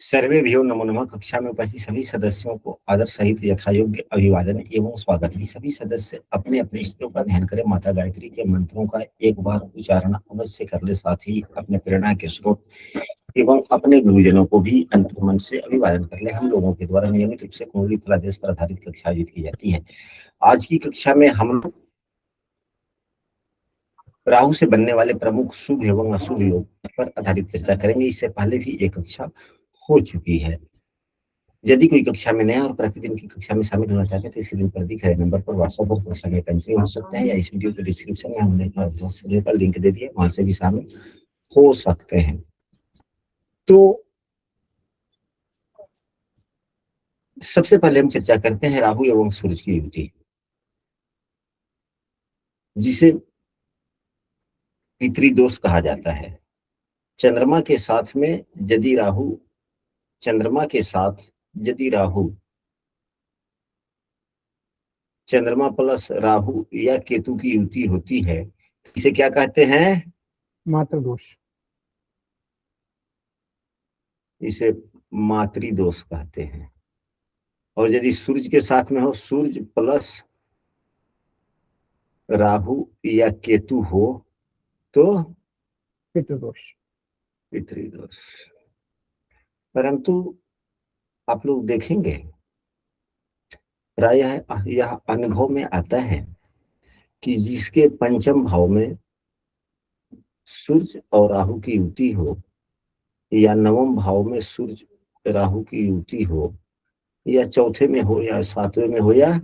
सर्वेभ्यो नमो नमः। कक्षा में उपस्थित सभी सदस्यों को आदर सहित यथायोग्य अभिवादन एवं स्वागत भी। सभी सदस्य अपने अपने इष्टों का ध्यान करें। माता गायत्री के मंत्रों का एक बार उच्चारण अवश्य कर ले, साथ ही अपने प्रेरणा के स्रोत एवं अपने गुरुजनों को भी अंतर्मन मन से अभिवादन कर ले। हम लोगों के द्वारा नियमित रूप से कुंडली फलादेश पर आधारित कक्षा आयोजित की जाती है। आज की कक्षा में हम लोग राहु से बनने वाले प्रमुख शुभ एवं अशुभ योग पर आधारित चर्चा करेंगे। इससे पहले भी एक कक्षा हो चुकी है। यदि कोई कक्षा में नया और प्रतिदिन की कक्षा में शामिल होना चाहते हैं तो स्क्रीन पर दिख रहे नंबर पर व्हाट्सएप पर कक्षा में कंटिन्यू हो सकते हैं, या इस वीडियो के डिस्क्रिप्शन में हमने लिंक दे दिया, वहां से भी शामिल हो सकते हैं। तो सबसे पहले हम चर्चा करते हैं राहु एवं सूरज की युति, जिसे पितृदोष कहा जाता है। चंद्रमा के साथ में यदि राहु चंद्रमा के साथ यदि राहु चंद्रमा प्लस राहु या केतु की युति होती है, इसे क्या कहते हैं? मातृदोष। इसे मातृदोष कहते हैं। और यदि सूर्य के साथ में हो, सूर्य प्लस राहु या केतु हो तो पितृदोष। पितृदोष। परंतु आप लोग देखेंगे प्रायः यह अनुभव में आता है कि जिसके पंचम भाव में सूर्य और राहु की युति हो, या नवम भाव में सूर्य राहु की युति हो, या चौथे में हो, या सातवें में हो, या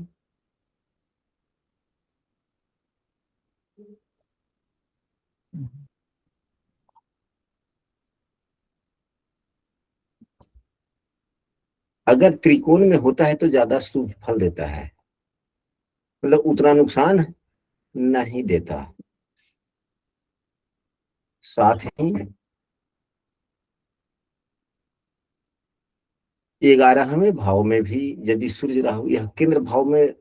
अगर त्रिकोण में होता है तो ज्यादा शुभ फल देता है, मतलब उतना नुकसान नहीं देता। साथ ही 11वें भाव में भी यदि सूर्य राहु, यह केंद्र भाव में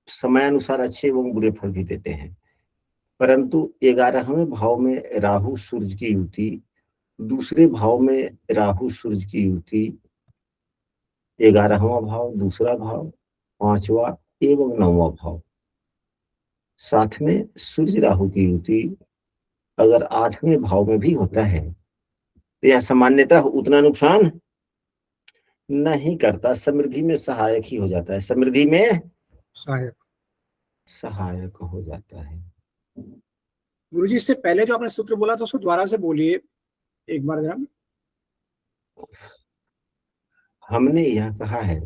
समयानुसार अच्छे एवं बुरे फल भी देते हैं, परंतु 11वें भाव में राहु सूर्य की युति, दूसरे भाव में राहु सूर्य की युति, 11वां भाव, दूसरा भाव, 5वां एवं 9वां भाव, साथ में सूर्य राहु की युति अगर 8वें भाव में भी होता है तो यह सामान्यतः उतना नुकसान नहीं करता, समृद्धि में सहायक ही हो जाता है। समृद्धि में सहायक हो जाता है। गुरुजी, इससे पहले जो आपने सूत्र बोला था उसको दोबारा से बोलिए एक बार जरा। हमने यह कहा है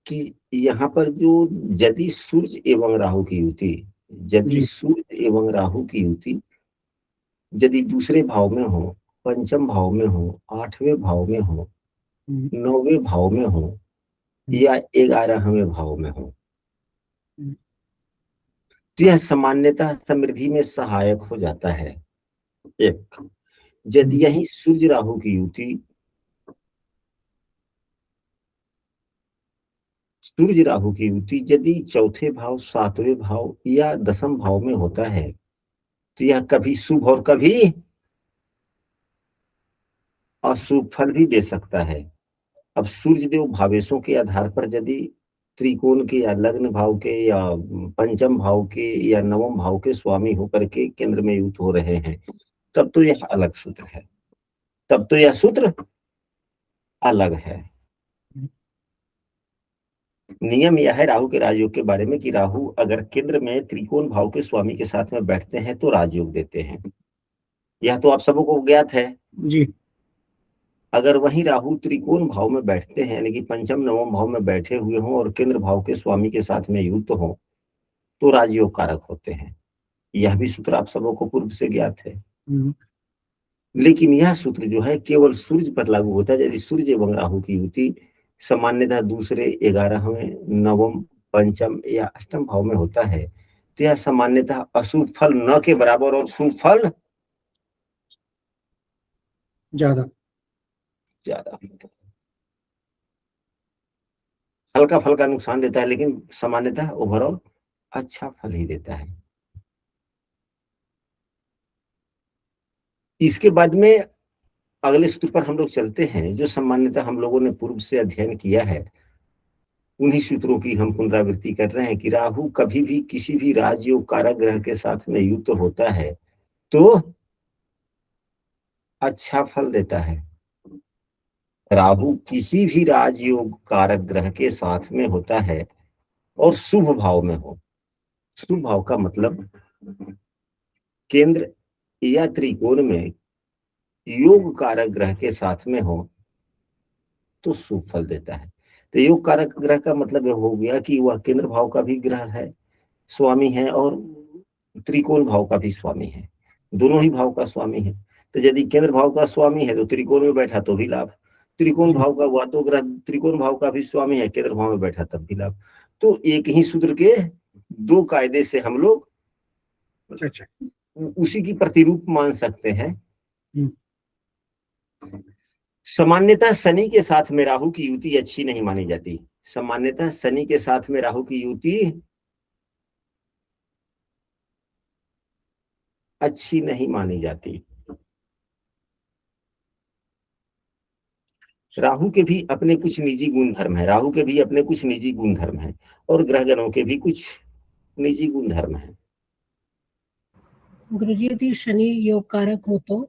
कि यहाँ पर जो यदि सूर्य एवं राहु की युति, यदि सूर्य एवं राहु की युति यदि दूसरे भाव में हो, पंचम भाव में हो, 8वें भाव में हो, 9वें भाव में हो, या 11वें भाव में हो, तो यह सामान्यतः समृद्धि में सहायक हो जाता है। एक, यदि यही सूर्य राहु की युति सूर्य राहु की युति यदि चौथे भाव, 7वें भाव या 10वें भाव में होता है तो यह कभी शुभ और कभी अशुभ फल भी दे सकता है। अब सूर्य देव भावेशों के आधार पर यदि त्रिकोण के या लग्न भाव के या पंचम भाव के या नवम भाव के स्वामी होकर के केंद्र में युत हो रहे हैं, तब तो यह अलग सूत्र है, तब तो यह सूत्र अलग है। नियम यह है राहु के राजयोग के बारे में कि राहु अगर केंद्र में त्रिकोण भाव के स्वामी के साथ में बैठते हैं तो राजयोग देते हैं। यह तो आप सबको ज्ञात है जी। अगर वही राहु त्रिकोण भाव में बैठते हैं, यानी कि पंचम नवम भाव में बैठे हुए हों और केंद्र भाव के स्वामी के साथ में युक्त हो तो राजयोग कारक होते हैं। यह भी सूत्र आप सबको पूर्व से ज्ञात है। लेकिन यह सूत्र जो है केवल सूर्य पर लागू होता है। यदि सूर्य एवं राहु की युति सामान्यतः दूसरे, 11वें, नवम, पंचम या अष्टम भाव में होता है तो यह सामान्यतः अशुभ फल न के बराबर और शुभ फल ज्यादा हल्का फल का नुकसान देता है, लेकिन सामान्यतः ओवरऑल अच्छा फल ही देता है। इसके बाद में अगले सूत्र पर हम लोग चलते हैं, जो सामान्यतः हम लोगों ने पूर्व से अध्ययन किया है, उन्हीं सूत्रों की हम पुनरावृत्ति कर रहे हैं कि राहु कभी भी किसी भी राजयोग कारक ग्रह के साथ में युक्त होता है तो अच्छा फल देता है। राहु किसी भी राजयोग कारक ग्रह के साथ में होता है और शुभ भाव में हो। शुभ भाव का मतलब केंद्र या त्रिकोण में योग कारक ग्रह के साथ में हो तो शुभ फल देता है। तो योग कारक ग्रह का मतलब यह हो गया कि वह केंद्र भाव का भी ग्रह है, स्वामी है, और त्रिकोण भाव का भी स्वामी है, दोनों ही भाव का स्वामी है। तो यदि केंद्र भाव का स्वामी है तो त्रिकोण में बैठा तो भी लाभ, त्रिकोण जी भाव का हुआ तो ग्रह त्रिकोण भाव का भी स्वामी है, केंद्र भाव में बैठा तब भी लाभ। तो एक ही सूत्र के दो कायदे से हम लोग अच्छा। उसी की प्रतिरूप मान सकते हैं। हम्म, सामान्यतः शनि के साथ में राहु की युति अच्छी नहीं मानी जाती। सामान्यतः शनि के साथ में राहु की युति अच्छी नहीं मानी जाती। राहु के भी अपने कुछ निजी गुण धर्म है, राहु के भी अपने कुछ निजी गुण धर्म है, और ग्रहगणों के भी कुछ निजी गुण धर्म है। गुरुजी यदि शनि योग कारक हो तो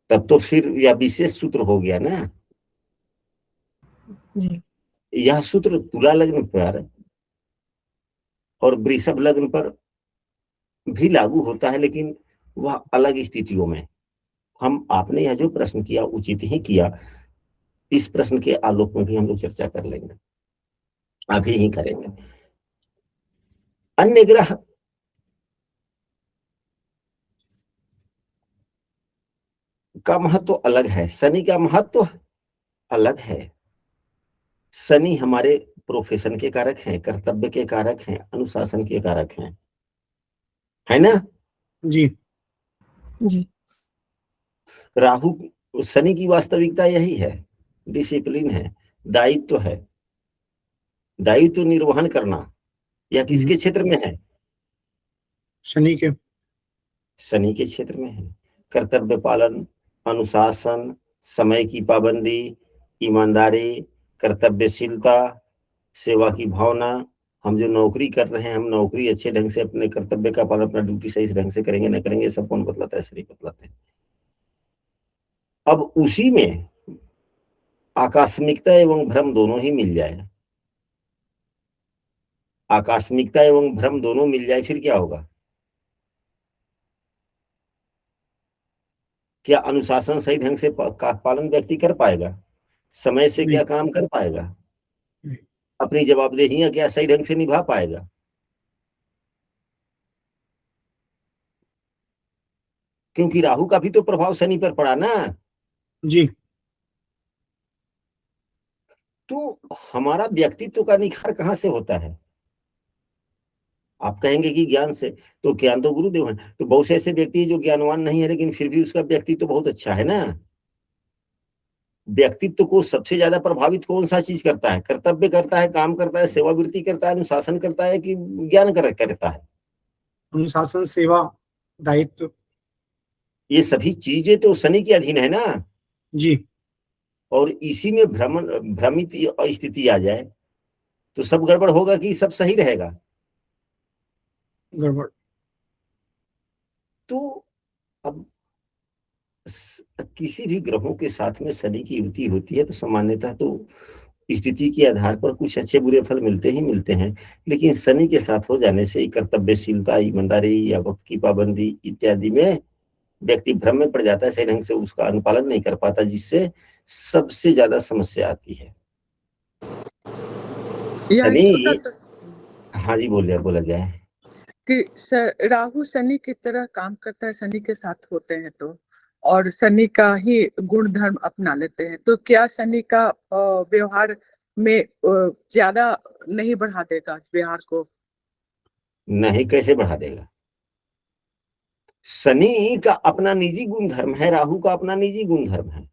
तब तो फिर यह विशेष सूत्र हो गया ना। जी यह सूत्र तुला लग्न पर और वृषभ लग्न पर भी लागू होता है, लेकिन वह अलग स्थितियों में। हम आपने यह जो प्रश्न किया उचित ही किया, इस प्रश्न के आलोक में भी हम लोग चर्चा कर लेंगे, अभी ही करेंगे। अन्य ग्रह का महत्व अलग है, शनि का महत्व अलग है। शनि हमारे प्रोफेशन के कारक हैं, कर्तव्य के कारक हैं, अनुशासन के कारक हैं, है ना। जी जी राहु शनि की वास्तविकता यही है, डिसिप्लिन है, दायित्व है, दायित्व निर्वहन करना। यह किसके क्षेत्र में है? शनि के। शनि के क्षेत्र में है। कर्तव्य पालन, अनुशासन, समय की पाबंदी, ईमानदारी, कर्तव्यशीलता, सेवा की भावना। हम जो नौकरी कर रहे हैं, हम नौकरी अच्छे ढंग से अपने कर्तव्य का पालन, अपना ड्यूटी सही ढंग से करेंगे न करेंगे, सब कौन बतलाता है? शरीर बतलाते हैं। अब उसी में आकस्मिकता एवं भ्रम दोनों ही मिल जाए, आकस्मिकता एवं भ्रम दोनों मिल जाए, फिर क्या होगा? क्या अनुशासन सही ढंग से का पालन व्यक्ति कर पाएगा? समय से नहीं क्या काम कर पाएगा? नहीं। अपनी जवाबदेहियां क्या सही ढंग से निभा पाएगा? क्योंकि राहु का भी तो प्रभाव शनि पर पड़ा ना। जी तो हमारा व्यक्तित्व का निखार कहां से होता है? आप कहेंगे कि ज्ञान से, तो ज्ञान तो गुरुदेव है। तो बहुत से ऐसे व्यक्ति हैं जो ज्ञानवान नहीं है, लेकिन फिर भी उसका व्यक्तित्व बहुत अच्छा है ना। व्यक्तित्व को सबसे ज्यादा प्रभावित कौन सा चीज करता है? कर्तव्य करता है, काम करता है, सेवावृत्ति करता है, अनुशासन करता है, कि ज्ञान करता है? अनुशासन, सेवा, दायित्व। ये सभी चीजें तो शनि के अधीन है ना। जी और इसी में भ्रमित स्थिति आ जाए तो सब गड़बड़ होगा कि सब सही रहेगा? गड़बड़। तो अब किसी भी ग्रहों के साथ में शनि की युति होती है तो सामान्यतः तो स्थिति के आधार पर कुछ अच्छे बुरे फल मिलते ही मिलते हैं। लेकिन शनि के साथ हो जाने से कर्तव्यशीलता, ईमानदारी या वक्त की पाबंदी इत्यादि में व्यक्ति भ्रम में पड़ जाता है, सही ढंग से उसका अनुपालन नहीं कर पाता, जिससे सबसे ज्यादा समस्या आती है। यह एक छोटा शनि, सा हाँ जी बोलिए, बोला जाए। कि राहु शनि की तरह काम करता है, शनि के साथ होते हैं तो, और शनि का ही गुण धर्म अपना लेते हैं, तो क्या शनि का व्यवहार में ज्यादा नहीं बढ़ा देगा व्यवहार को? नहीं, कैसे बढ़ा देगा? शनि का अपना निजी गुण धर्म है, राहु का अपना निजी गुण धर्म है।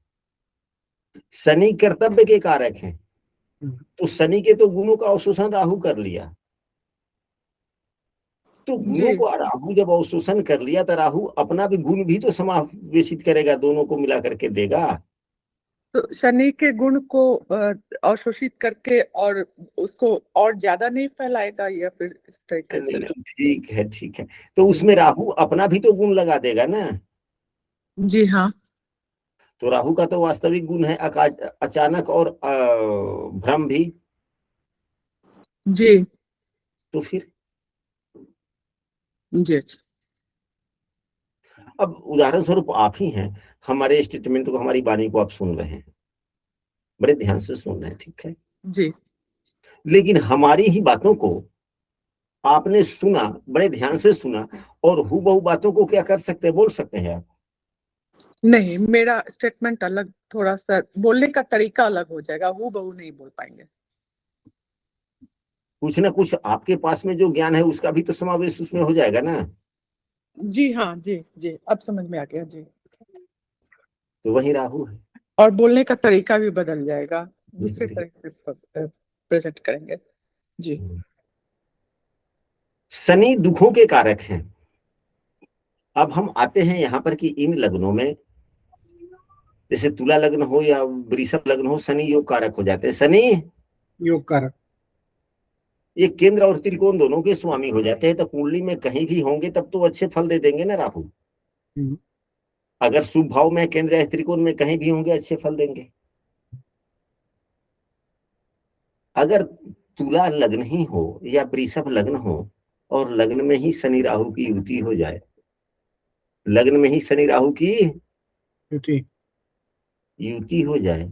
शनि कर्तव्य के कारक हैं, तो शनि के तो गुणों का अवशोषण राहु कर लिया। तो गुणों जी को राहु जब अवशोषण कर लिया तो राहु अपना भी गुण भी तो समावेशित करेगा, दोनों को मिला करके देगा। तो शनि के गुण को अवशोषित करके और उसको और ज्यादा नहीं फैलाएगा, या फिर इस तरीके नहीं से? नहीं, ठीक है ठीक है। तो उसमें राहु अपना भी तो गुण लगा देगा ना। जी हाँ। तो राहु का तो वास्तविक गुण है अचानक और भ्रम भी। जी तो फिर जी। अच्छा। अब उदाहरण स्वरूप आप ही हैं, हमारे स्टेटमेंट को, हमारी वाणी को आप सुन रहे हैं, बड़े ध्यान से सुन रहे हैं, ठीक है। जी लेकिन हमारी ही बातों को आपने सुना, बड़े ध्यान से सुना, और हूबहू बातों को क्या कर सकते हैं, बोल सकते हैं आप? नहीं, मेरा स्टेटमेंट अलग, थोड़ा सा बोलने का तरीका अलग हो जाएगा, हूबहू नहीं बोल पाएंगे। कुछ ना कुछ आपके पास में जो ज्ञान है उसका भी तो समावेश उसमें हो जाएगा ना। जी हाँ। जी जी, अब समझ में आ गया जी। तो वही राहु है। और बोलने का तरीका भी बदल जाएगा, दूसरे तरह से प्रेजेंट करेंगे। जी शनि दुखों के कारक हैं। अब हम आते हैं यहाँ पर कि इन लग्नों में, जैसे तुला लग्न हो या वृषभ लग्न हो, शनि योग कारक हो जाते हैं। शनि योग कारक। ये केंद्र और त्रिकोण दोनों के स्वामी हो जाते हैं, तो कुंडली में कहीं भी होंगे तब तो अच्छे फल दे देंगे ना राहु। हम्म, अगर शुभ भाव में, केंद्र या त्रिकोण में कहीं भी होंगे, अच्छे फल देंगे। अगर तुला लग्न ही हो या वृषभ लग्न हो और लग्न में ही शनि राहु की युति हो जाए, लग्न में ही शनि राहु की युति। युति हो जाए,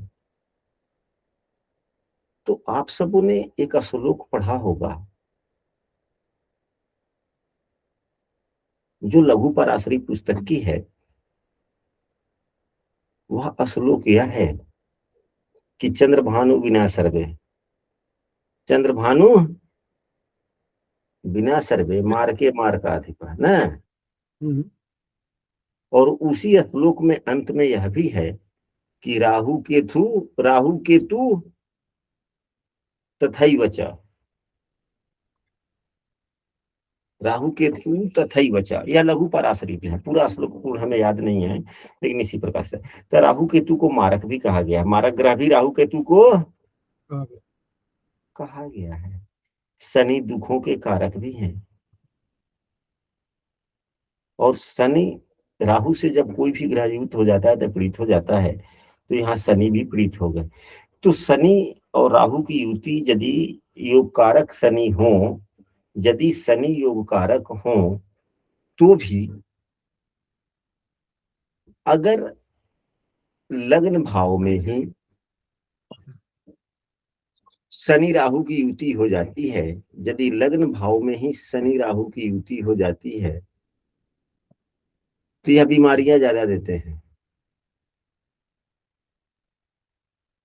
तो आप सबों ने एक श्लोक पढ़ा होगा, जो लघु पराशरी पुस्तक की है। वह श्लोक यह है कि चंद्रभानु बिना सर्वे, चंद्रभानु बिना सर्वे मार के मार का अधिपा ना। हम्म, और उसी श्लोक में अंत में यह भी है कि राहु केतु तथैव च, राहु केतु तथैव च, यह लघु पराशरी में है। पूरा श्लोक पूर्ण हमें याद नहीं है, लेकिन इसी प्रकार से तो राहु केतु को मारक भी कहा गया, मारक ग्रह भी राहु केतु को कहा गया है। शनि दुखों के कारक भी हैं, और शनि राहु से जब कोई भी ग्रह युक्त हो जाता है तो पीड़ित हो जाता है, तो यहाँ शनि भी पीड़ित हो गए। तो शनि और राहु की युति यदि योग कारक शनि हो, यदि शनि योग कारक हो, तो भी अगर लग्न भाव में ही शनि राहु की युति हो जाती है, यदि लग्न भाव में ही शनि राहु की युति हो जाती है, तो यह बीमारियां ज्यादा देते हैं।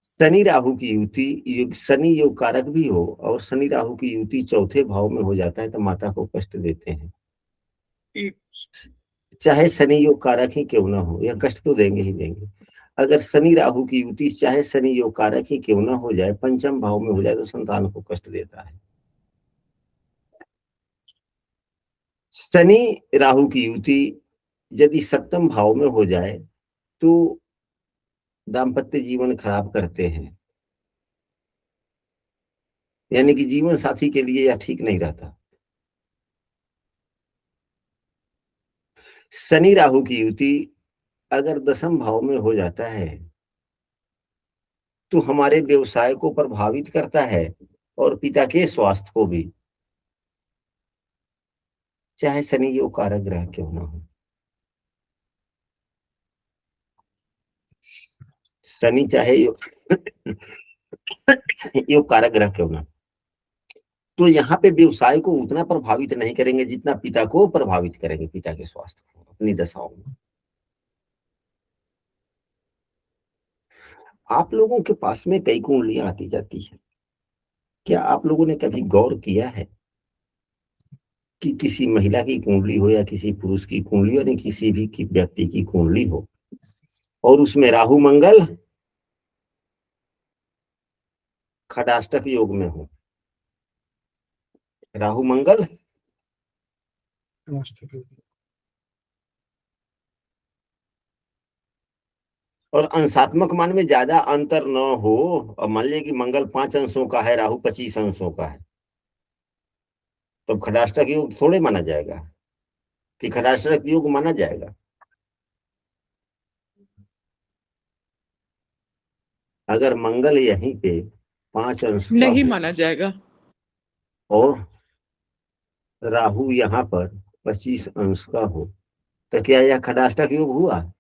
शनि राहु की युति, शनि योग कारक भी हो और शनि राहु की युति चौथे भाव में हो जाता है, तो माता को कष्ट देते हैं। चाहे शनि योग कारक ही क्यों ना हो, या कष्ट तो देंगे ही देंगे। अगर शनि राहु की युति चाहे शनि योग कारक ही क्यों ना हो जाए, पंचम भाव में हो जाए, तो संतान को कष्ट देता है। शनि राहु की युति यदि सप्तम भाव में हो जाए, तो दाम्पत्य जीवन खराब करते हैं, यानी कि जीवन साथी के लिए यह ठीक नहीं रहता। शनि राहु की युति अगर दसम भाव में हो जाता है, तो हमारे व्यवसाय को प्रभावित करता है और पिता के स्वास्थ्य को भी, चाहे शनि योग कारक ग्रह क्यों ना हो। शनि चाहे योग कारक ग्रह क्यों ना, तो यहाँ पे व्यवसाय को उतना प्रभावित नहीं करेंगे जितना पिता को प्रभावित करेंगे, पिता के स्वास्थ्य को अपनी दशाओं में। आप लोगों के पास में कई कुंडलियां आती जाती है, क्या आप लोगों ने कभी गौर किया है कि किसी महिला की कुंडली हो या किसी पुरुष की कुंडली, और किसी भी की व्यक्ति की कुंडली हो, और उसमें राहु मंगल खटाष्टक योग में हो, राहु मंगल और अंशात्मक मान में ज्यादा अंतर न हो। और मान लीजिए कि मंगल 5 अंशों का है, राहु 25 अंशों का है, तो खटाष्टक योग थोड़े माना जाएगा कि खटाष्टक योग माना जाएगा। अगर मंगल यहीं पे 5 अंश का नहीं हो माना जाएगा। और राहु यहाँ पर 25 अंश का हो, तो क्या यह खटाष्टक योग हुआ?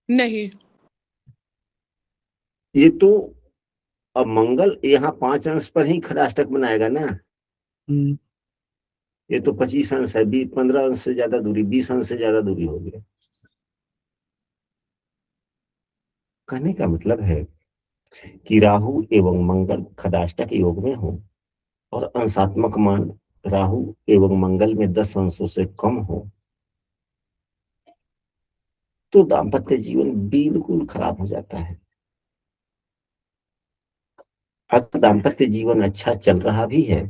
नहीं। ये तो अब मंगल यहाँ 5 अंश पर ही खटाष्टक बनाएगा ना। ये तो 25 अंश है, 15 अंश से ज्यादा दूरी, 20 अंश से ज्यादा दूरी हो गया। कहने का मतलब है कि राहु एवं मंगल खटाष्टक योग में हो और अंशात्मक मान राहु एवं मंगल में 10 अंशों से कम हो, तो दाम्पत्य जीवन बिल्कुल खराब हो जाता है। अगर दाम्पत्य जीवन अच्छा चल रहा भी है,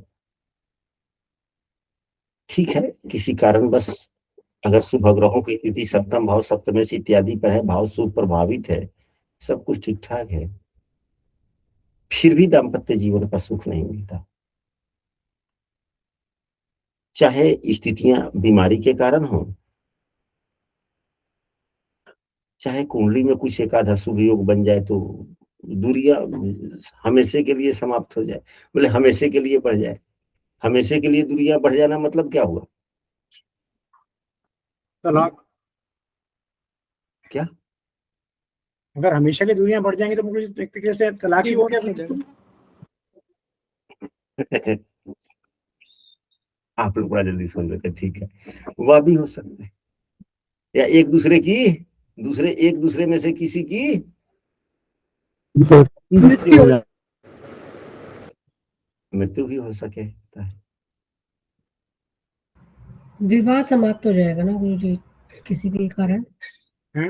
ठीक है, किसी कारण बस अगर शुभ ग्रहों की स्थिति सप्तम भाव, सप्तमेश इत्यादि पर है, भाव शुभ प्रभावित है, सब कुछ ठीक ठाक है, फिर भी दाम्पत्य जीवन का सुख नहीं मिलता। चाहे स्थितियां बीमारी के कारण हो, चाहे कुंडली में कुछ एकाध शुभ योग बन जाए तो दूरियां हमेशा के लिए समाप्त हो जाए, बोले हमेशा के लिए बढ़ जाए। हमेशा के लिए दूरियां बढ़ जाना मतलब क्या हुआ? तलाक। क्या? अगर हमेशा की दूरियां बढ़ जाएंगी तो मुझे एक तरीके से तलाक ही हो डिवोर्स हो गया। जाएगा। आप लोग बड़ा जल्दी समझ लेते, ठीक है, वह भी हो सकता है। या एक दूसरे की, एक दूसरे में से किसी की मृत्यु। मृत्यु भी हो सके। विवाह समाप्त हो जाएगा ना गुरु जी, किसी भी कारण। हाँ,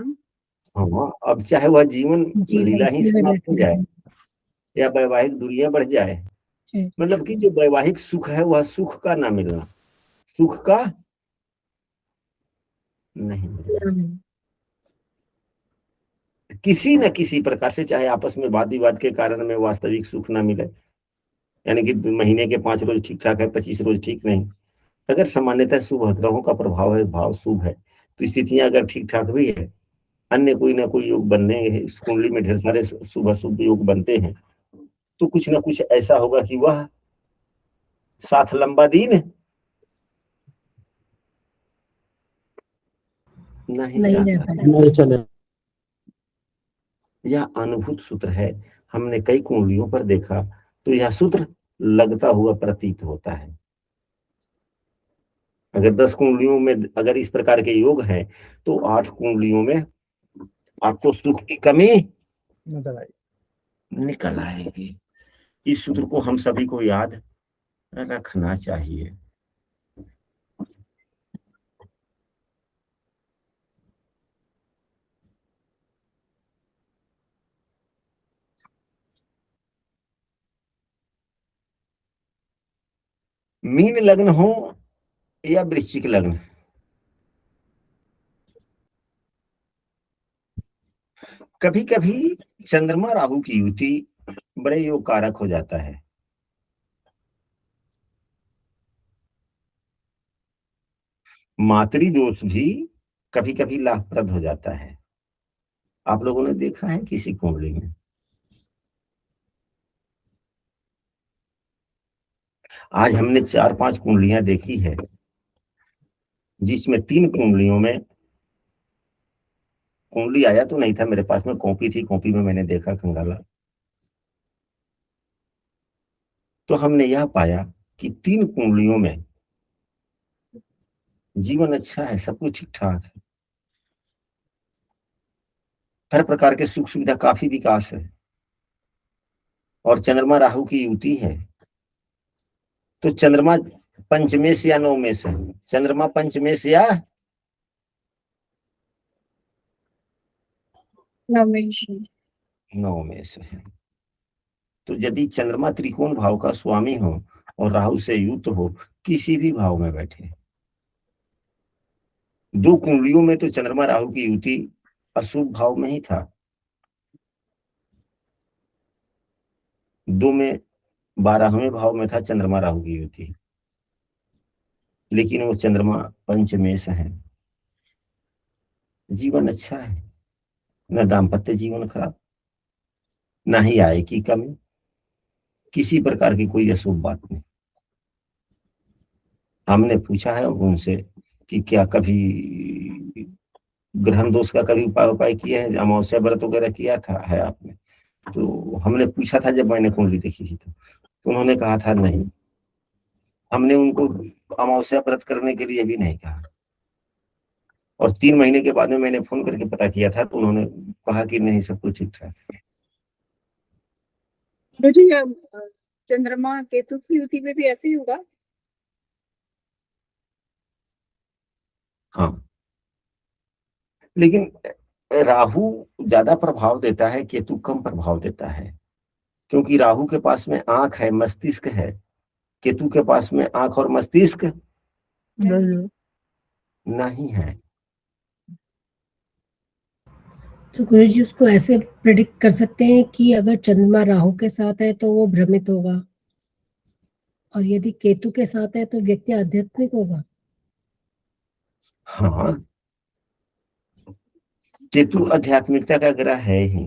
अब चाहे वह जीवन जीवन लीला ही समाप्त हो जाए या वैवाहिक दूरियां बढ़ जाए, जी। मतलब कि जो वैवाहिक सुख है वह सुख का ना मिलना, सुख का नहीं मिलना, किसी न किसी प्रकार से, चाहे आपस में वाद विवाद के कारण में वास्तविक सुख ना मिले, यानी कि महीने के 5 रोज ठीक ठाक है, 25 रोज ठीक नहीं। अगर सामान्यतः शुभ ग्रहों का प्रभाव है, भाव शुभ है, तो स्थितियां अगर ठीक ठाक भी है, अन्य कोई ना कोई योग बनने हैं, इस कुंडली में ढेर सारे शुभ अशुभ योग बनते हैं, तो कुछ ना कुछ ऐसा होगा कि वह साथ लंबा दिन नहीं नहीं रह जाता। पाएगा। यह अनुभूत सूत्र है, हमने कई कुंडलियों पर देखा तो यह सूत्र लगता हुआ प्रतीत होता है। अगर 10 कुंडलियों में अगर इस प्रकार के योग हैं, तो 8 कुंडलियों में आपको सुख की कमी निकल आएगी। इस सूत्र को हम सभी को याद रखना चाहिए। मीन लग्न हो या वृश्चिक लग्न, कभी कभी चंद्रमा राहु की युति बड़े योग कारक हो जाता है। मातृ दोष भी कभी कभी लाभप्रद हो जाता है। आप लोगों ने देखा है किसी कुंडली में? आज हमने 4-5 कुंडलियां देखी है, जिसमें 3 कुंडलियों में, कुंडली आया तो नहीं था मेरे पास में, कॉपी थी, कॉपी में मैंने देखा खंगाला, तो हमने यह पाया कि 3 कुंडलियों में जीवन अच्छा है, सब कुछ ठीक ठाक है, हर प्रकार के सुख सुविधा, काफी विकास है, और चंद्रमा राहु की युति है। तो चंद्रमा पंचमेश या नवमेश है? चंद्रमा पंचमेश या नवमेश है? तो यदि चंद्रमा त्रिकोण भाव का स्वामी हो और राहु से युक्त हो, किसी भी भाव में बैठे। दो कुंडलियों में तो चंद्रमा राहु की युति अशुभ भाव में ही था, दो में 12वें भाव में था चंद्रमा राहु की युति, लेकिन वो चंद्रमा पंचमेश है। जीवन अच्छा है, न दाम्पत्य जीवन खराब, ना ही आय की कमी, किसी प्रकार की कोई अशुभ बात नहीं। हमने पूछा है उनसे कि क्या कभी ग्रहण दोष का कभी उपाय किए हैं, अमावस्या व्रत वगैरह किया था है आपने? तो हमने पूछा था जब मैंने कुंडली देखी थी, तो उन्होंने कहा था नहीं। हमने उनको अमावस्या व्रत करने के लिए भी नहीं कहा, और 3 महीने के बाद में मैंने फोन करके पता किया था, तो उन्होंने कहा कि नहीं, सब कुछ ठीक ठाक है। मुझे चंद्रमा केतु की युति में भी ऐसे ही होगा? हाँ, लेकिन राहु ज्यादा प्रभाव देता है, केतु कम प्रभाव देता है, क्योंकि राहु के पास में आंख है, मस्तिष्क है, केतु के पास में आंख और मस्तिष्क नहीं है। तो गुरुजी उसको ऐसे प्रिडिक्ट कर सकते हैं कि अगर चंद्रमा राहु के साथ है तो वो भ्रमित होगा, और यदि केतु के साथ है तो व्यक्ति आध्यात्मिक होगा। हाँ, केतु आध्यात्मिकता का ग्रह है ही।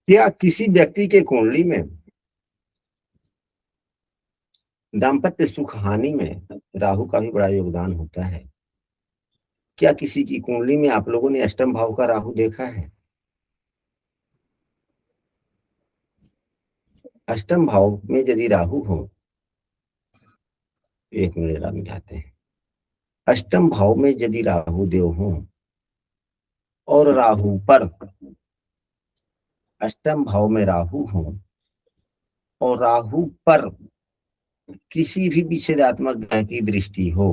क्या किसी व्यक्ति के कुंडली में दाम्पत्य सुख हानि में राहु का भी बड़ा योगदान होता है? क्या किसी की कुंडली में आप लोगों ने अष्टम भाव का राहु देखा है? अष्टम भाव में यदि राहु हो, एक मिनट जरा मिलाते हैं। अष्टम भाव में यदि राहु देव हो और राहु पर, अष्टम भाव में राहु हो और राहु पर किसी भी विच्छेदात्मक ग्रह की दृष्टि हो,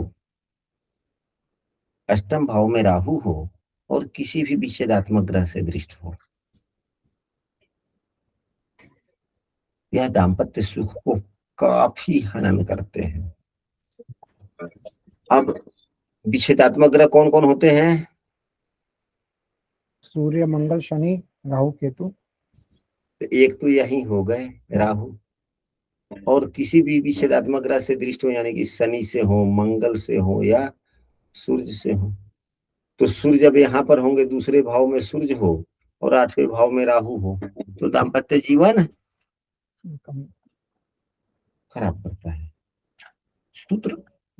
अष्टम भाव में राहु हो और किसी भी विच्छेदात्मक ग्रह से दृष्ट हो, यह दाम्पत्य सुख को काफी हनन करते हैं। अब विच्छेदात्मक ग्रह कौन कौन होते हैं? सूर्य, मंगल, शनि, राहु, केतु। एक तो यही हो गए राहु, और किसी भी विच्छेदात्मक ग्रह से दृष्ट हो, यानी कि शनि से हो, मंगल से हो या सूर्य से हो। तो सूर्य जब यहाँ पर होंगे, दूसरे भाव में सूर्य हो और 8वें भाव में राहु हो, तो दाम्पत्य जीवन खराब करता है। सूत्र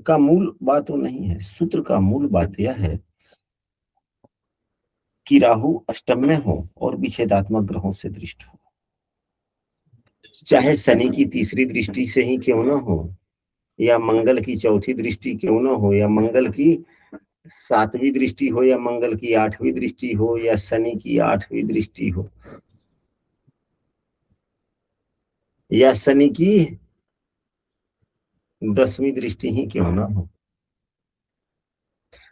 का मूल बात वो नहीं है, सूत्र का मूल बात यह है कि राहु अष्टम में हो और विच्छेदात्मक ग्रहों से दृष्ट हो, चाहे शनि की तीसरी दृष्टि से ही क्यों ना हो, या मंगल की चौथी दृष्टि क्यों ना हो, या मंगल की 7वीं दृष्टि हो, या मंगल की 8वीं दृष्टि हो, या शनि की 8वीं दृष्टि हो, या शनि की 10वीं दृष्टि ही क्यों ना हो।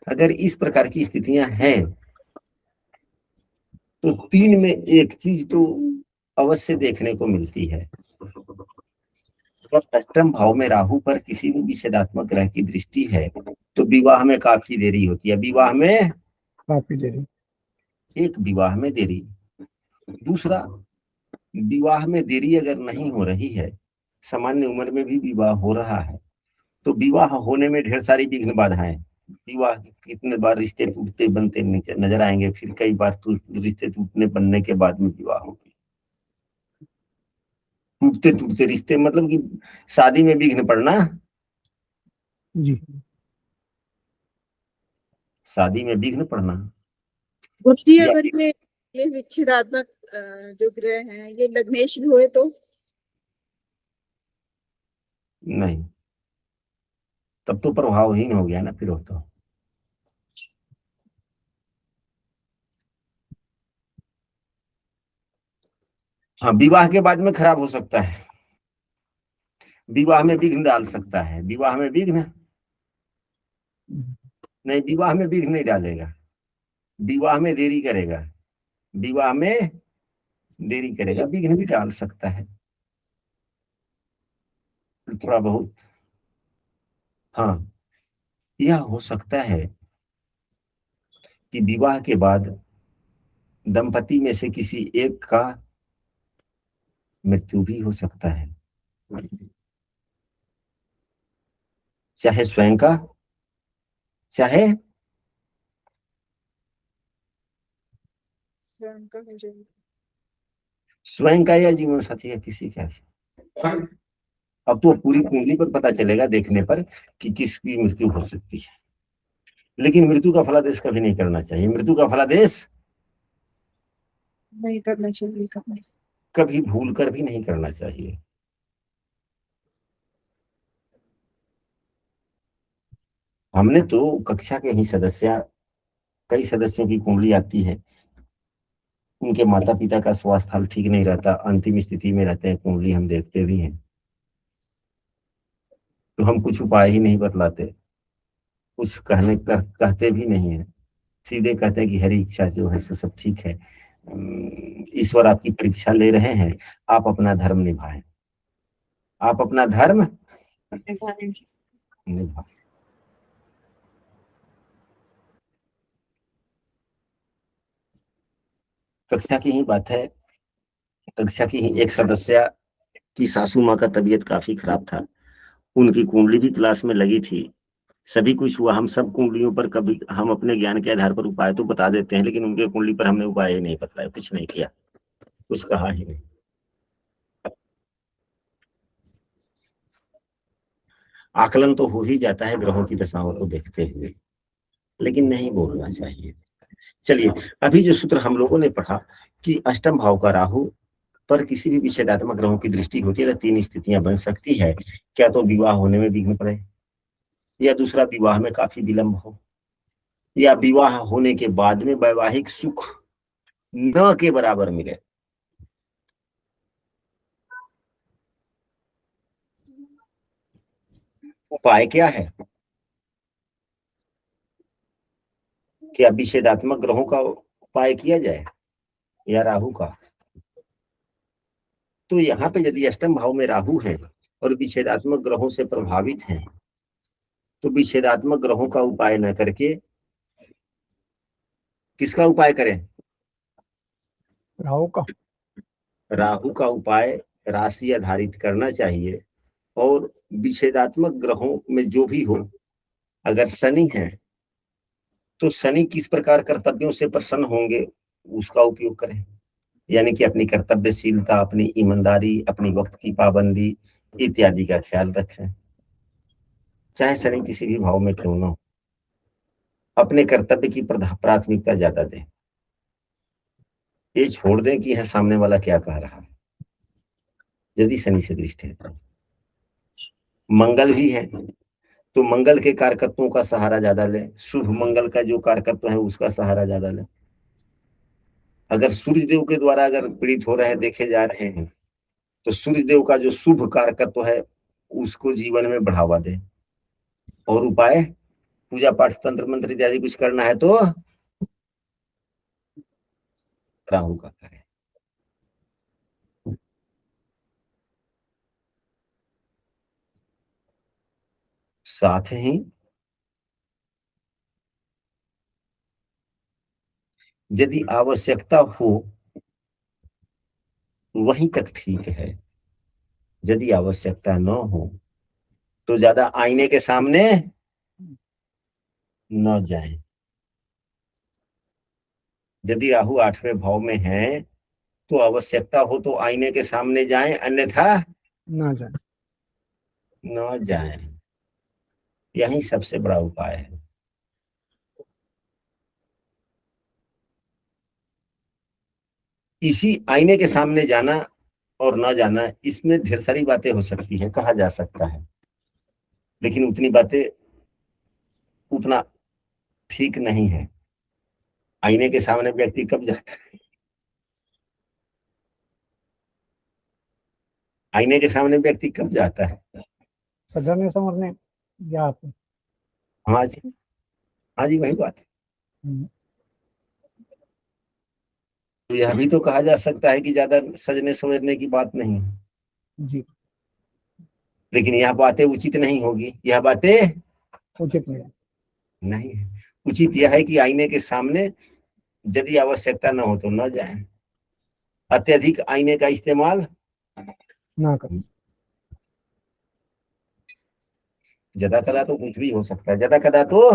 अगर इस प्रकार की स्थितियां हैं तो 3 में एक चीज तो अवश्य देखने को मिलती है। जब अष्टम भाव में राहु पर किसी भी विच्छेदात्मक ग्रह की दृष्टि है तो विवाह में काफी देरी होती है। विवाह में काफी देरी, एक, विवाह में देरी। दूसरा, विवाह में देरी अगर नहीं हो रही है, सामान्य उम्र में भी विवाह हो रहा है, तो विवाह होने में ढेर सारी विघ्न बाधाएं, विवाह कितने बार रिश्ते टूटते बनते नजर आएंगे, फिर कई बार रिश्ते टूटने बनने के बाद में विवाह होगी। टूटते टूटते रिश्ते मतलब कि शादी में विघ्न पड़ना, जी। शादी में विघ्न पड़ना। गुरुजी या अगर ये विच्छेदात्मक जो ग्रह हैं ये लग्नेश भी हुए तो? नहीं, तब तो प्रभावहीन हो गया ना फिर वो तो। हाँ, विवाह के बाद में खराब हो सकता है, विवाह में विघ्न डाल सकता है, विवाह में विघ्न नहीं, विवाह में विघ्न नहीं डालेगा, विवाह में देरी करेगा, विवाह में देरी करेगा, विघ्न भी डाल सकता है थोड़ा बहुत। हाँ, यह हो सकता है कि विवाह के बाद दंपति में से किसी एक का मृत्यु भी हो सकता है, चाहे स्वयं का, चाहे स्वयं का हो जाएगा। स्वयं का या जीवन साथी का, किसी का भी। अब तो पूरी कुंडली पर पता चलेगा देखने पर कि किसकी मृत्यु हो सकती है। लेकिन मृत्यु का फलादेश कभी नहीं करना चाहिए, मृत्यु का फलादेश नहीं करना चाहिए कभी। कभी भूल कर भी नहीं करना चाहिए। हमने तो कक्षा के ही सदस्य, कई सदस्यों की कुंडली आती है, उनके माता पिता का स्वास्थ्य हाल ठीक नहीं रहता, अंतिम स्थिति में रहते हैं, कुंडली हम देखते भी हैं, तो हम कुछ उपाय ही नहीं बतलाते, कुछ कहते भी नहीं है, सीधे कहते हैं कि हरी इच्छा जो है सो सब ठीक है, ईश्वर आपकी परीक्षा ले रहे हैं, आप अपना धर्म निभाएं, आप अपना धर्म निभाएं। कक्षा की ही बात है, कक्षा की ही एक सदस्य की सासू माँ का तबीयत काफी खराब था, उनकी कुंडली भी क्लास में लगी थी, सभी कुछ हुआ, हम सब कुंडलियों पर कभी हम अपने ज्ञान के आधार पर उपाय तो बता देते हैं, लेकिन उनके कुंडली पर हमने उपाय ही नहीं बतलाया, कुछ नहीं किया, कुछ कहा ही नहीं। आकलन तो हो ही जाता है ग्रहों की दशाओं को देखते हुए, लेकिन नहीं बोलना चाहिए। चलिए, अभी जो सूत्र हम लोगों ने पढ़ा कि अष्टम भाव का राहु पर किसी भी विषेदात्मक ग्रहों की दृष्टि होती है तो तीन स्थितियां बन सकती है, क्या तो विवाह होने में विघ्न पड़े, या दूसरा विवाह में काफी विलंब हो, या विवाह होने के बाद में वैवाहिक सुख न के बराबर मिले। उपाय क्या है? क्या विषेदात्मक ग्रहों का उपाय किया जाए या राहु का? तो यहाँ पे यदि अष्टम भाव में राहु है और विषेदात्मक ग्रहों से प्रभावित है, तो विषेदात्मक ग्रहों का उपाय न करके किसका उपाय करें? राहु का। राहु का उपाय राशि आधारित करना चाहिए। और विषेदात्मक ग्रहों में जो भी हो, अगर शनि है तो शनि किस प्रकार कर्तव्यों से प्रसन्न होंगे उसका उपयोग करें, यानी कि अपनी कर्तव्यशीलता, अपनी ईमानदारी, अपनी वक्त की पाबंदी इत्यादि का ख्याल रखें, चाहे शनि किसी भी भाव में क्यों ना हो, अपने कर्तव्य की प्राथमिकता ज्यादा दें, ये छोड़ दें कि यह सामने वाला क्या कह रहा है, यदि शनि से दृष्टि है तो। मंगल भी है तो मंगल के कारकत्वों का सहारा ज्यादा लें, शुभ मंगल का जो कारकत्व है उसका सहारा ज्यादा लें। अगर सूर्य देव के द्वारा अगर पीड़ित हो रहे देखे जा रहे हैं तो सूर्य देव का जो शुभ कारकत्व है उसको जीवन में बढ़ावा दें। और उपाय, पूजा पाठ तंत्र मंत्र इत्यादि कुछ करना है तो राहु का करें। साथ ही यदि आवश्यकता हो वहीं तक ठीक है, यदि आवश्यकता न हो तो ज्यादा आईने के सामने न जाएं। यदि राहु 8वें भाव में है तो आवश्यकता हो तो आईने के सामने जाएं, अन्यथा न जाएं। यही सबसे बड़ा उपाय है। इसी आईने के सामने जाना और न जाना, इसमें ढेर सारी बातें हो सकती है, कहा जा सकता है, लेकिन उतनी बातें उतना ठीक नहीं है। आईने के सामने व्यक्ति कब जाता है? आईने के सामने व्यक्ति कब जाता है? सजने समझने या आप? हाँ जी, हाँ जी, वही बात है। हम्म, तो यह भी तो कहा जा सकता है कि ज्यादा सजने समझने की बात नहीं है, जी लेकिन यह बातें उचित नहीं होगी, यह बातें उचित नहीं है। नहीं है। उचित यह है कि आईने के सामने यदि आवश्यकता न हो तो न जाए, अत्यधिक आईने का इस्तेमाल ना कर। ज्यादा कदा तो कुछ भी हो सकता है, ज्यादा कदा तो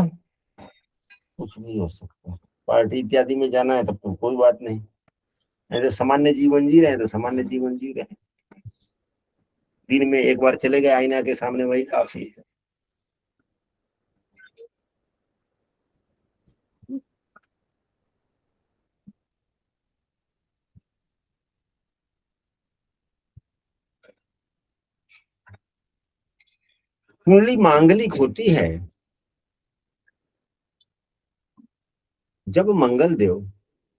कुछ भी हो सकता है। पार्टी इत्यादि में जाना है तब तो कोई बात नहीं, नहीं तो सामान्य जीवन जी रहे हैं तो सामान्य जीवन जी रहे हैं। दिन में एक बार चले गए आईना के सामने, वही काफी है। कुंडली मांगलिक होती है जब मंगल देव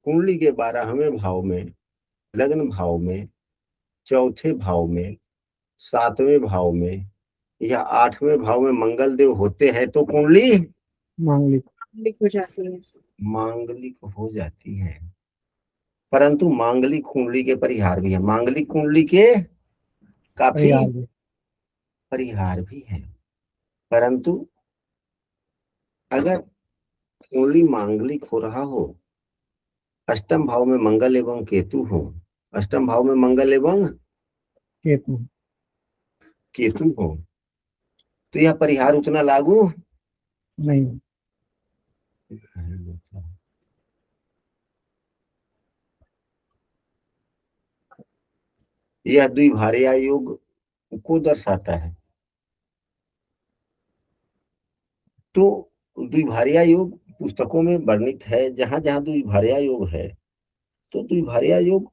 कुंडली के 12वें भाव में, लग्न भाव में, चौथे भाव में, 7वें भाव में या 8वें भाव में मंगल देव होते हैं तो कुंडली मांगलिक लिख हो जाती है। मांगलिक हो जाती है। परंतु मांगलिक कुंडली के परिहार भी है, मांगलिक कुंडली के काफी परिहार भी। परिहार भी है। परंतु अगर कुंडली मांगलिक हो रहा हो, अष्टम भाव में मंगल एवं केतु हो, अष्टम भाव में मंगल एवं केतु केतु हो, तो यह परिहार उतना लागू नहीं। यह द्विभार्या योग को दर्शाता है। तो द्विभार्या योग पुस्तकों में वर्णित है, जहां जहां द्विभार्या योग है तो द्विभार्या योग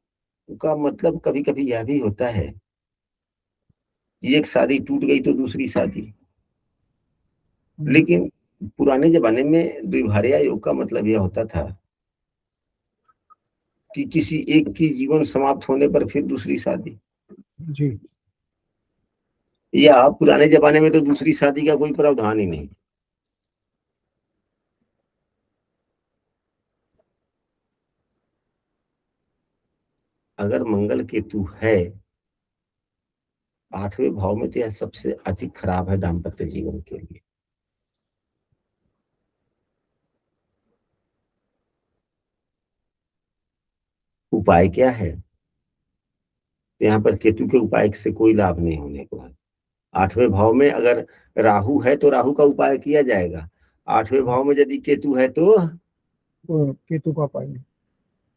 का मतलब कभी कभी यह भी होता है कि एक शादी टूट गई तो दूसरी शादी। लेकिन पुराने जमाने में द्विभार्या योग का मतलब यह होता था कि किसी एक की जीवन समाप्त होने पर फिर दूसरी शादी, जी या पुराने जमाने में तो दूसरी शादी का कोई प्रावधान ही नहीं। अगर मंगल केतु है 8वें भाव में तो यह सबसे अधिक खराब है दाम्पत्य जीवन के लिए। उपाय क्या है? तो यहाँ पर केतु के उपाय से कोई लाभ नहीं होने को है। 8वें भाव में अगर राहु है तो राहु का उपाय किया जाएगा, 8वें भाव में यदि केतु है तो केतु का पानी।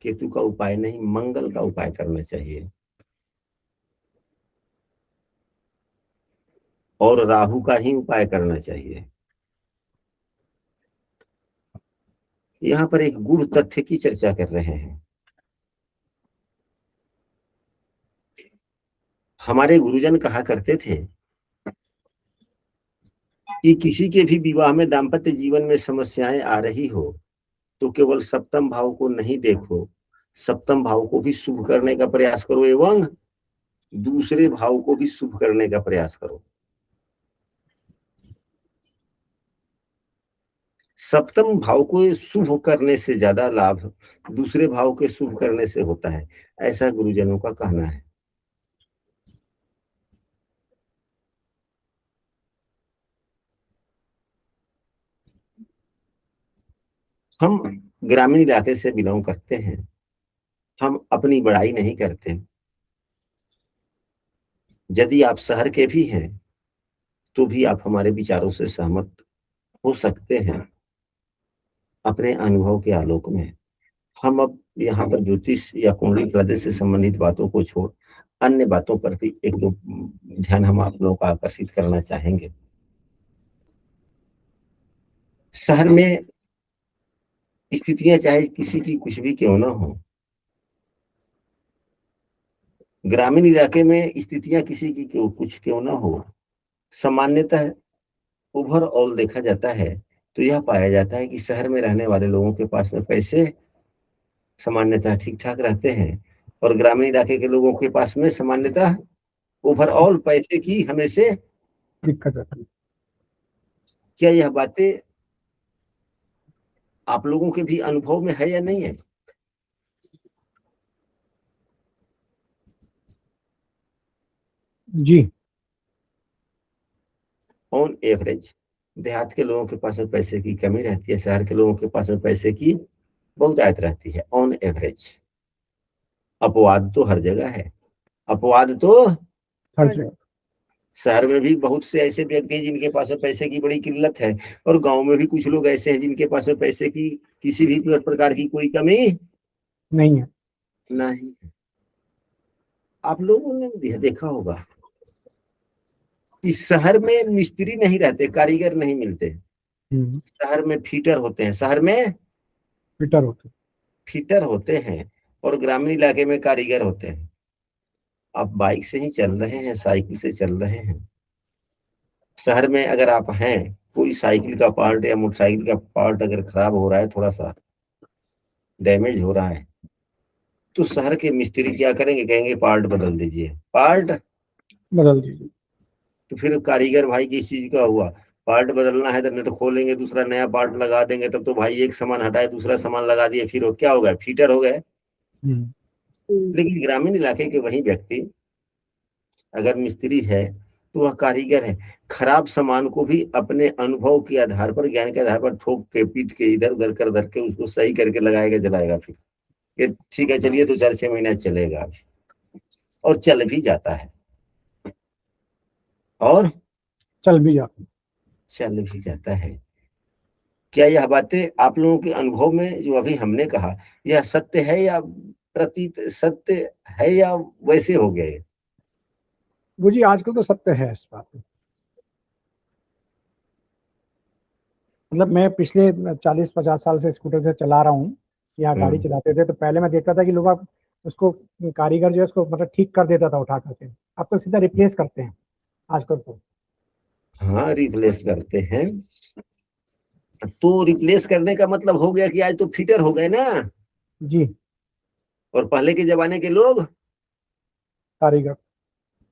केतु का उपाय नहीं, मंगल का उपाय करना चाहिए। और राहु का ही उपाय करना चाहिए। यहाँ पर एक गूढ़ तथ्य की चर्चा कर रहे हैं। हमारे गुरुजन कहा करते थे कि किसी के भी विवाह में, दाम्पत्य जीवन में समस्याएं आ रही हो तो केवल सप्तम भाव को नहीं देखो, सप्तम भाव को भी शुभ करने का प्रयास करो एवं दूसरे भाव को भी शुभ करने का प्रयास करो। सप्तम भाव को शुभ करने से ज्यादा लाभ दूसरे भाव के शुभ करने से होता है, ऐसा गुरुजनों का कहना है। हम ग्रामीण इलाके से बिलोंग करते हैं, हम अपनी बड़ाई नहीं करते। यदि आप शहर के भी हैं तो भी आप हमारे विचारों से सहमत हो सकते हैं अपने अनुभव के आलोक में। हम अब यहाँ पर ज्योतिष या कुंडली प्रदेश से संबंधित बातों को छोड़ अन्य बातों पर भी एक दो ध्यान हम आप लोगों का आकर्षित करना चाहेंगे। शहर में स्थितियां चाहे किसी की कुछ भी क्यों ना हो, ग्रामीण इलाके में स्थितियां किसी की कुछ क्यों ना हो, सामान्यतः ओवरऑल देखा जाता है तो यह पाया जाता है कि शहर में रहने वाले लोगों के पास में पैसे सामान्यतः ठीक ठाक रहते हैं और ग्रामीण इलाके के लोगों के पास में सामान्यतः ओवरऑल पैसे की हमें से दिक्कत है। क्या यह बातें आप लोगों के भी अनुभव में है या नहीं है? जी। ऑन एवरेज देहात के लोगों के पास में पैसे की कमी रहती है, शहर के लोगों के पास में पैसे की बहुतायत रहती है। ऑन एवरेज अपवाद तो हर जगह है, अपवाद तो हर जगह। शहर में भी बहुत से ऐसे व्यक्ति हैं जिनके पास में पैसे की बड़ी किल्लत है, और गांव में भी कुछ लोग ऐसे हैं जिनके पास में पैसे की किसी भी प्रकार की कोई कमी नहीं है। नहीं। आप लोगों ने भी देखा होगा कि शहर में मिस्त्री नहीं रहते, कारीगर नहीं मिलते, शहर में फीटर होते हैं, शहर में फीटर होते हैं और ग्रामीण इलाके में कारीगर होते हैं। आप बाइक से ही चल रहे हैं, साइकिल से चल रहे हैं, शहर में अगर आप हैं, कोई साइकिल का पार्ट या मोटरसाइकिल का पार्ट अगर खराब हो रहा है, थोड़ा सा डैमेज हो रहा है, तो शहर के मिस्त्री क्या करेंगे? कहेंगे पार्ट बदल दीजिए, पार्ट बदल दीजिए। तो फिर कारीगर भाई किस चीज का हुआ? पार्ट बदलना है तो नट खोलेंगे, दूसरा नया पार्ट लगा देंगे, तब तो भाई एक सामान हटाए दूसरा सामान लगा दिए, फिर वो क्या हो गया? फीटर हो गए। लेकिन ग्रामीण इलाके के वही व्यक्ति अगर मिस्त्री है तो वह कारीगर है, खराब सामान को भी अपने अनुभव के आधार पर, ज्ञान के आधार पर ठोक के पीट के इधर उधर कर धर के उसको सही करके लगाएगा, जलाएगा, फिर ये ठीक है चलिए तो 4-6 महीना चलेगा, और चल भी जाता है, और चल भी जाता है। क्या यह बातें आप लोगों के अनुभव में जो अभी हमने कहा यह सत्य है या प्रतीत सत्य है या वैसे हो गए? वो जी आजकल तो सत्य है इस बात में। मतलब मैं पिछले 40-50 साल से स्कूटर से चला रहा हूँ, या गाड़ी चलाते थे, तो पहले मैं देखता था कि लोग उसको कारीगर जो है उसको मतलब ठीक कर देता था उठा करके। अब तो सीधा रिप्लेस करते हैं आजकल तो। हाँ, रिप्लेस करते हैं। तो रिप्लेस करने का मतलब हो गया कि आज तो फिटर हो गए ना जी। और पहले के जमाने के लोग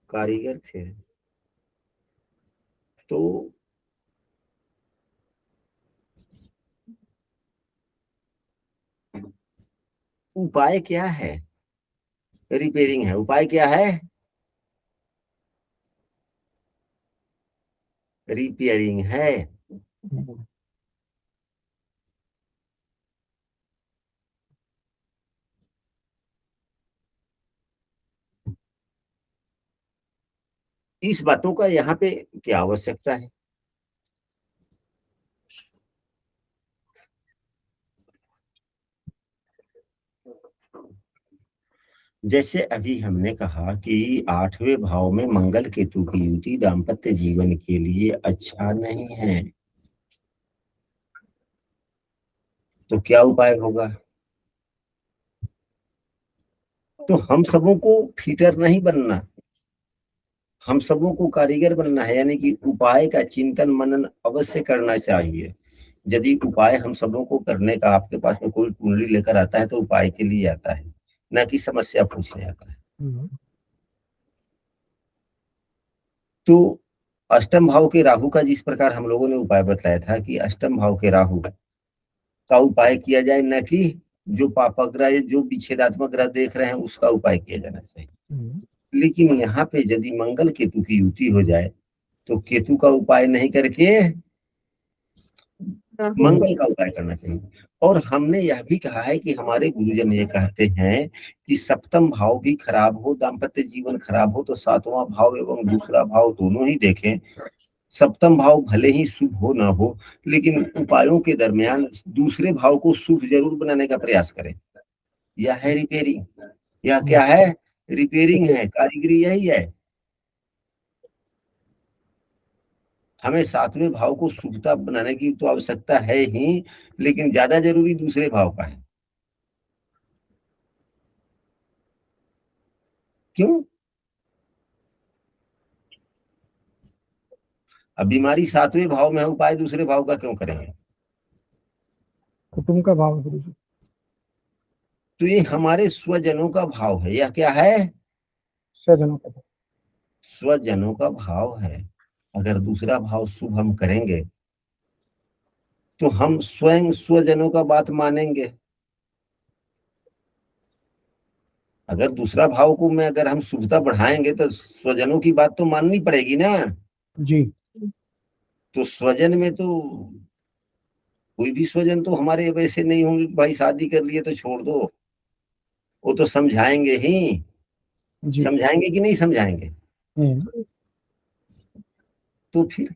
कारीगर थे। तो उपाय क्या है? रिपेयरिंग है, उपाय क्या है? रिपेयरिंग है। इस बातों का यहाँ पे क्या आवश्यकता है? जैसे अभी हमने कहा कि 8वें भाव में मंगल केतु की युति दाम्पत्य जीवन के लिए अच्छा नहीं है, तो क्या उपाय होगा? तो हम सबों को फीटर नहीं बनना, हम सबों को कारीगर बनना है, यानी कि उपाय का चिंतन मनन अवश्य करना चाहिए। यदि उपाय हम सबों को करने का आपके पास में कोई कुंडली लेकर आता है तो उपाय के लिए आता है, न कि समस्या पूछने आता है। तो अष्टम भाव के राहु का जिस प्रकार हम लोगों ने उपाय बताया था कि अष्टम भाव के राहु का उपाय किया जाए, न कि जो पापग्रह जो विच्छेदात्मक ग्रह देख रहे हैं उसका उपाय किया जाना चाहिए। लेकिन यहाँ पे यदि मंगल केतु की युति हो जाए तो केतु का उपाय नहीं करके मंगल का उपाय करना चाहिए। और हमने यह भी कहा है कि हमारे गुरुजन ये कहते हैं कि सप्तम भाव भी खराब हो, दाम्पत्य जीवन खराब हो, तो 7वां भाव एवं दूसरा भाव दोनों ही देखें। सप्तम भाव भले ही शुभ हो ना हो, लेकिन उपायों के दरमियान दूसरे भाव को शुभ जरूर बनाने का प्रयास करें। यह है रिपेयरिंग। यह क्या है? रिपेयरिंग है, कारीगरी यही है। हमें 7वें भाव को शुभता बनाने की तो आवश्यकता है ही, लेकिन ज्यादा जरूरी दूसरे भाव का है। क्यों? अब बीमारी 7वें भाव में है, उपाय दूसरे भाव का क्यों करेंगे? कुटुंब का भाव गुरु जी। तो ये हमारे स्वजनों का भाव है। यह क्या है? स्वजनों का भाव। स्वजनों का भाव है। अगर दूसरा भाव शुभ हम करेंगे तो हम स्वयं स्वजनों का बात मानेंगे। अगर दूसरा भाव को में अगर हम शुभता बढ़ाएंगे तो स्वजनों की बात तो माननी पड़ेगी ना। जी तो स्वजन में तो कोई भी स्वजन तो हमारे वैसे नहीं होंगे कि भाई शादी कर लिए तो छोड़ दो। वो तो समझाएंगे ही। जी समझाएंगे कि नहीं समझाएंगे? हम्म, तो फिर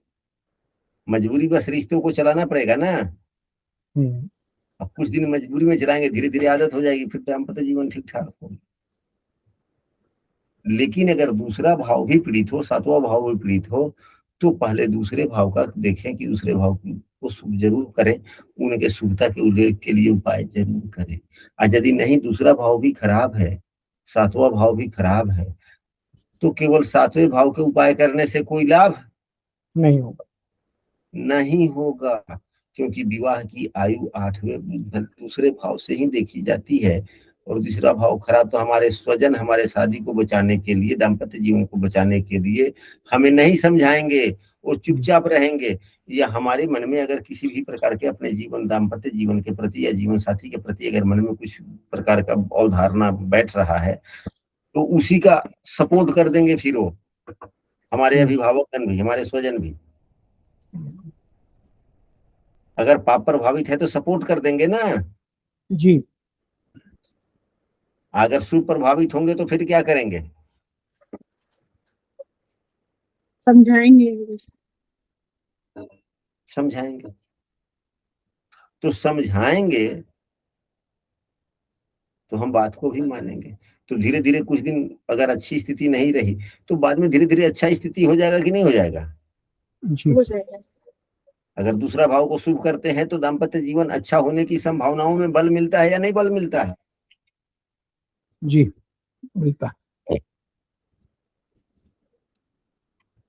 मजबूरी बस रिश्तों को चलाना पड़ेगा ना। हम्म, अब कुछ दिन मजबूरी में चलाएंगे, धीरे धीरे आदत हो जाएगी, फिर दाम्पत्य जीवन ठीक ठाक होगा। लेकिन अगर दूसरा भाव भी पीड़ित हो, सातवां भाव भी पीड़ित हो, तो पहले दूसरे भाव का देखें कि दूसरे भाव को शुभ जरूर करें, उनके शुभता के उल्लेख के लिए उपाय जरूर करें। और यदि नहीं दूसरा भाव भी खराब है, सातवां भाव भी खराब है, तो केवल सातवें भाव के उपाय करने से कोई लाभ नहीं होगा। नहीं होगा। क्योंकि विवाह की आयु 8वें दूसरे भाव से ही देखी जाती है। और दूसरा भाव खराब तो हमारे स्वजन हमारे शादी को बचाने के लिए, दाम्पत्य जीवन को बचाने के लिए हमें नहीं समझाएंगे, वो चुपचाप रहेंगे। या हमारे मन में अगर किसी भी प्रकार के अपने जीवन, दाम्पत्य जीवन के प्रति या जीवन साथी के प्रति अगर मन में कुछ प्रकार का अवधारणा बैठ रहा है, तो उसी का सपोर्ट कर देंगे। फिर वो हमारे अभिभावकगण भी, हमारे स्वजन भी अगर पाप प्रभावित है तो सपोर्ट कर देंगे ना। जी अगर सुप्रभावित होंगे तो फिर क्या करेंगे? समझाएंगे। समझाएंगे। तो समझाएंगे तो हम बात को भी मानेंगे। तो धीरे धीरे कुछ दिन अगर अच्छी स्थिति नहीं रही, तो बाद में धीरे धीरे अच्छा स्थिति हो जाएगा कि नहीं हो जाएगा? जी हो जाएगा। अगर दूसरा भाव को शुभ करते हैं तो दाम्पत्य जीवन अच्छा होने की संभावनाओं में बल मिलता है या नहीं बल मिलता है? जी मिलता है।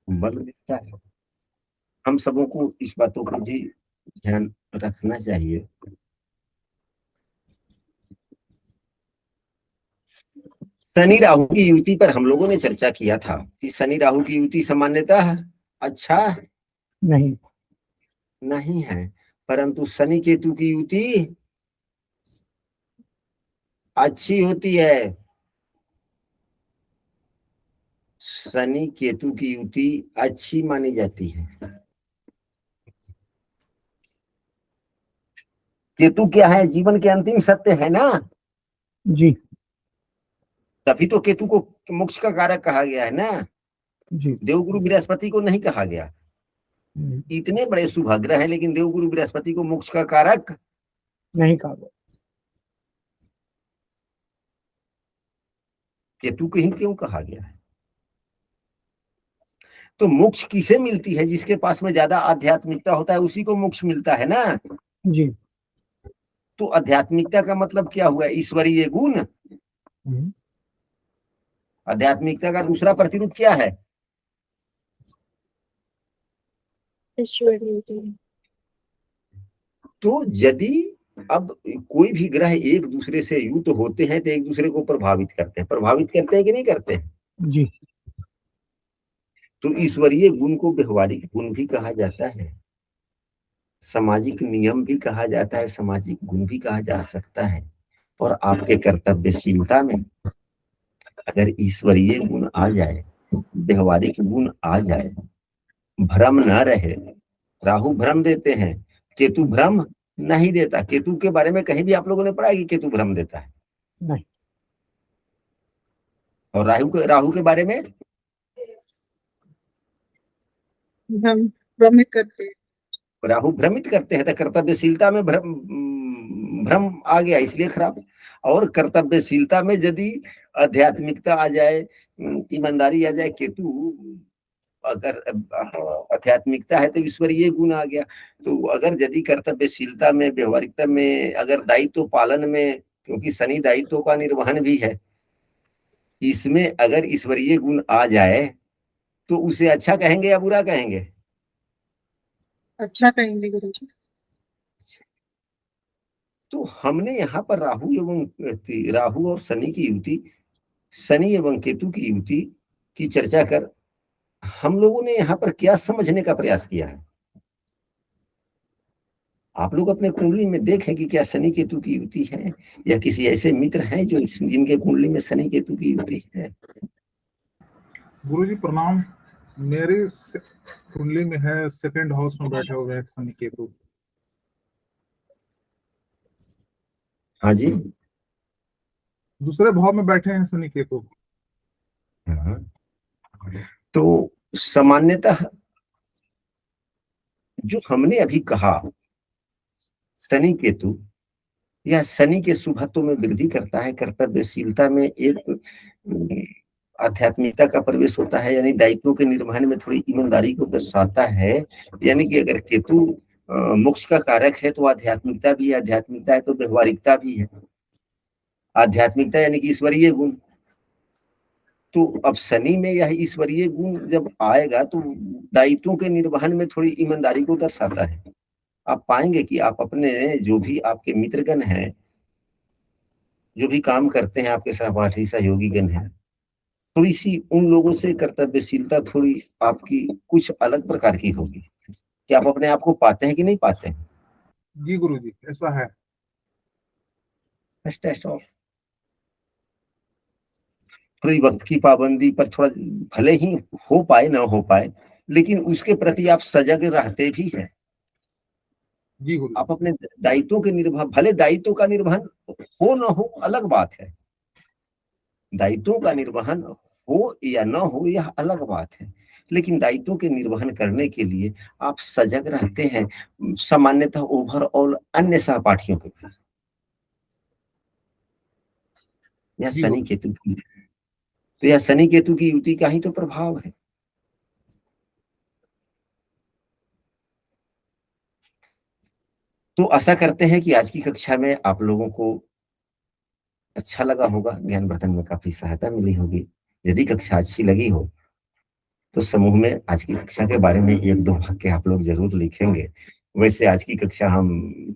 बल मिलता है। हम सबों को इस बातों का भी ध्यान रखना चाहिए। शनि राहु की युति पर हम लोगों ने चर्चा किया था कि शनि राहु की युति सामान्यतः अच्छा नहीं नहीं है, परंतु शनि केतु की युति अच्छी होती है। शनि केतु की युति अच्छी मानी जाती है। केतु क्या है? जीवन के अंतिम सत्य है ना। जी तभी तो केतु को मोक्ष का कारक कहा गया है ना। जी देवगुरु बृहस्पति को नहीं कहा गया। इतने बड़े शुभाग्रह है, लेकिन देवगुरु बृहस्पति को मोक्ष का कारक नहीं कहा गया। केतु को ही क्यों कहा गया है? तो मोक्ष किसे मिलती है? जिसके पास में ज्यादा आध्यात्मिकता होता है उसी को मोक्ष मिलता है ना। जी तो आध्यात्मिकता का मतलब क्या हुआ? ईश्वरीय गुण। आध्यात्मिकता का दूसरा प्रतिरूप क्या है? ईश्वरीय। तो यदि अब कोई भी ग्रह एक दूसरे से युक्त होते हैं तो एक दूसरे को प्रभावित करते हैं। प्रभावित करते हैं कि नहीं करते हैं? जी तो ईश्वरीय गुण को व्यवहारिक गुण भी कहा जाता है, सामाजिक नियम भी कहा जाता है, सामाजिक गुण भी कहा जा सकता है। और आपके कर्तव्यशीलता में अगर ईश्वरीय गुण आ जाए, व्यवहारिक गुण आ जाए, भ्रम न रहे। राहु भ्रम देते हैं, केतु भ्रम नहीं देता। केतु के बारे में कहीं भी आप लोगों ने पढ़ा है कि केतु भ्रम देता है? नहीं। और राहु के बारे में हम भ्रमित करते हैं। राहु भ्रमित करते हैं। तो कर्तव्यशीलता में भ्रम भ्रम आ गया, इसलिए खराब। और कर्तव्यशीलता में यदि आध्यात्मिकता आ जाए, ईमानदारी आ जाए, केतु अगर आध्यात्मिकता है तो ईश्वरीय गुण आ गया। तो अगर यदि कर्तव्यशीलता में, व्यवहारिकता में, अगर दायित्व पालन में, क्योंकि शनि दायित्व का निर्वहन भी है, इसमें अगर ईश्वरीय गुण आ जाए तो उसे अच्छा कहेंगे या बुरा कहेंगे? अच्छा कहेंगे गुरुजी। तो हमने यहाँ पर राहु और शनि की युति, शनि एवं केतु की युति की चर्चा कर हम लोगों ने यहाँ पर क्या समझने का प्रयास किया है? आप लोग अपने कुंडली में देखें कि क्या शनि केतु की युति है, या किसी ऐसे मित्र हैं जो जिनके कुंडली में शनि केतु की युति है? गुरुजी प्रणाम। मेरी कुंडली में है, सेकंड हाउस में बैठे हुए हैं शनि केतु। हाँ जी, दूसरे भाव में बैठे हैं शनि केतु। हाँ। तो सामान्यतः जो हमने अभी कहा, शनि केतु या शनि के शुभत्व में वृद्धि करता है, कर्तव्यशीलता में एक आध्यात्मिकता का प्रवेश होता है, यानी दायित्वों के निर्वहन में थोड़ी ईमानदारी को दर्शाता है। यानी कि अगर केतु मोक्ष का कारक है तो आध्यात्मिकता भी है, आध्यात्मिकता है तो व्यवहारिकता भी है। आध्यात्मिकता यानी कि ईश्वरीय गुण। तो अब शनि में यह ईश्वरीय गुण जब आएगा तो दायित्वों के निर्वहन में थोड़ी ईमानदारी को दर्शाता है। आप पाएंगे कि आप अपने जो भी आपके मित्रगण हैं, जो भी काम करते हैं, आपके सहपाठी सहयोगीगण हैं, थोड़ी सी उन लोगों से कर्तव्यशीलता थोड़ी आपकी कुछ अलग प्रकार की होगी। क्या आप अपने आप को पाते हैं कि नहीं पाते हैं? जी गुरुजी, ऐसा है। थोड़ी वक्त की पाबंदी पर थोड़ा, भले ही हो पाए ना हो पाए, लेकिन उसके प्रति आप सजग रहते भी हैं। जी गुरु। आप अपने दायित्वों के निर्वहन, भले दायित्वों का निर्वहन हो ना हो अलग बात है, दायित्वों का निर्वहन हो या ना हो यह अलग बात है, लेकिन दायित्वों के निर्वहन करने के लिए आप सजग रहते हैं, सामान्यतः ओवरऑल अन्य सहपाठियों के प्रति। यह शनि केतु की, तो यह शनि केतु की युति का ही तो प्रभाव है। तो आशा करते हैं कि आज की कक्षा में आप लोगों को अच्छा लगा होगा, ज्ञानवर्धन में काफी सहायता मिली होगी। यदि कक्षा अच्छी लगी हो तो समूह में आज की कक्षा के बारे में एक दो वाक्य आप लोग जरूर लिखेंगे। वैसे आज की कक्षा हम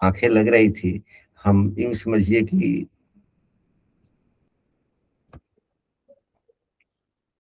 आंखें लग रही थी, हम यूं समझिए कि